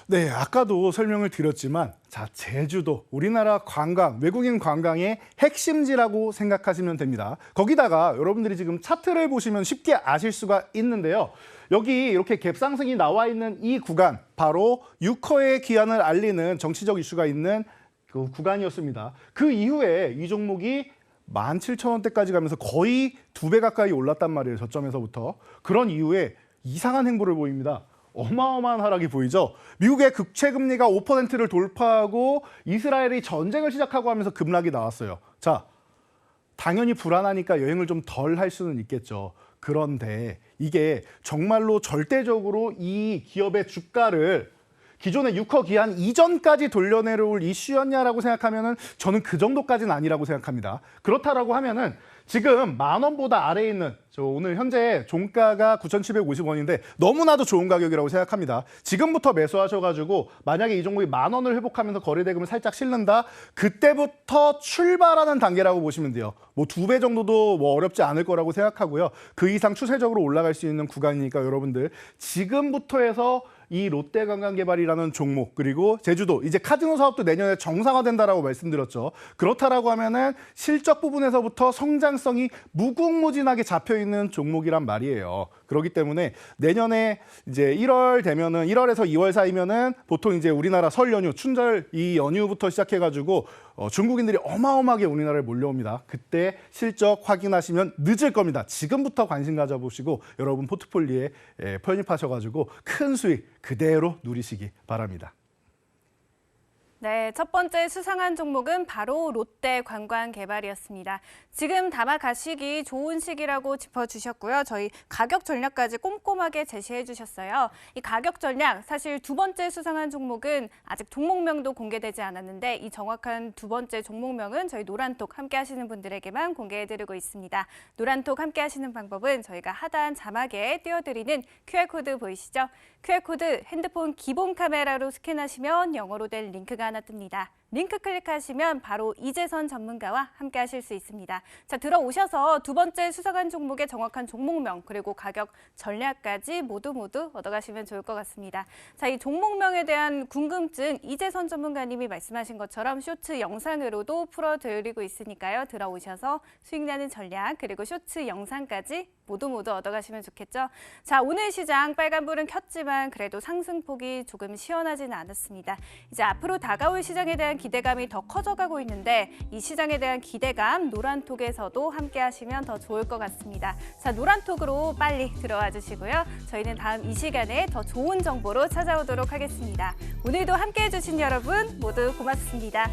네, 아까도 설명을 드렸지만 자, 제주도, 우리나라 관광, 외국인 관광의 핵심지라고 생각하시면 됩니다. 거기다가 여러분들이 지금 차트를 보시면 쉽게 아실 수가 있는데요. 여기 이렇게 갭상승이 나와 있는 이 구간, 바로 유커의 귀환을 알리는 정치적 이슈가 있는 그 구간이었습니다. 그 이후에 이 종목이 17,000원대까지 가면서 거의 2배 가까이 올랐단 말이에요. 저점에서부터. 그런 이후에 이상한 행보를 보입니다. 어마어마한 하락이 보이죠. 미국의 국채 금리가 5%를 돌파하고 이스라엘이 전쟁을 시작하고 하면서 급락이 나왔어요. 자, 당연히 불안하니까 여행을 좀 덜 할 수는 있겠죠. 그런데 이게 정말로 절대적으로 이 기업의 주가를 기존의 6호 기한 이전까지 돌려내려올 이슈였냐라고 생각하면은 저는 그 정도까지는 아니라고 생각합니다. 그렇다라고 하면은 지금 10,000원보다 아래에 있는 저 오늘 현재 종가가 9,750원인데 너무나도 좋은 가격이라고 생각합니다. 지금부터 매수하셔가지고 만약에 이 종목이 10,000원을 회복하면서 거래대금을 살짝 실른다? 그때부터 출발하는 단계라고 보시면 돼요. 뭐 2배 정도도 뭐 어렵지 않을 거라고 생각하고요. 그 이상 추세적으로 올라갈 수 있는 구간이니까 여러분들 지금부터 해서 이 롯데관광개발이라는 종목 그리고 제주도 이제 카지노 사업도 내년에 정상화된다라고 말씀드렸죠. 그렇다라고 하면은 실적 부분에서부터 성장성이 무궁무진하게 잡혀 있는 종목이란 말이에요. 그렇기 때문에 내년에 이제 1월 되면은 1월에서 2월 사이면은 보통 이제 우리나라 설 연휴, 춘절 이 연휴부터 시작해가지고 중국인들이 어마어마하게 우리나라에 몰려옵니다. 그때 실적 확인하시면 늦을 겁니다. 지금부터 관심 가져보시고 여러분 포트폴리오에 편입하셔가지고 큰 수익 그대로 누리시기 바랍니다. 네, 첫 번째 수상한 종목은 바로 롯데관광개발이었습니다. 지금 담아가시기 좋은 시기라고 짚어주셨고요. 저희 가격 전략까지 꼼꼼하게 제시해 주셨어요. 이 가격 전략, 사실 두 번째 수상한 종목은 아직 종목명도 공개되지 않았는데 이 정확한 두 번째 종목명은 저희 노란톡 함께 하시는 분들에게만 공개해드리고 있습니다. 노란톡 함께 하시는 방법은 저희가 하단 자막에 띄워드리는 QR코드 보이시죠? QR코드 핸드폰 기본 카메라로 스캔하시면 영어로 된 링크가 하나 뜹니다. 링크 클릭하시면 바로 이재선 전문가와 함께 하실 수 있습니다. 자, 들어오셔서 두 번째 수상한 종목의 정확한 종목명 그리고 가격 전략까지 모두 얻어가시면 좋을 것 같습니다. 자, 이 종목명에 대한 궁금증 이재선 전문가님이 말씀하신 것처럼 쇼츠 영상으로도 풀어드리고 있으니까요. 들어오셔서 수익나는 전략 그리고 쇼츠 영상까지 모두 얻어가시면 좋겠죠. 자, 오늘 시장 빨간불은 켰지만 그래도 상승폭이 조금 시원하지는 않았습니다. 이제 앞으로 다가올 시장에 대한 기대감이 더 커져가고 있는데 이 시장에 대한 기대감 노란톡에서도 함께 하시면 더 좋을 것 같습니다. 자, 노란톡으로 빨리 들어와 주시고요. 저희는 다음 이 시간에 더 좋은 정보로 찾아오도록 하겠습니다. 오늘도 함께 해주신 여러분 모두 고맙습니다.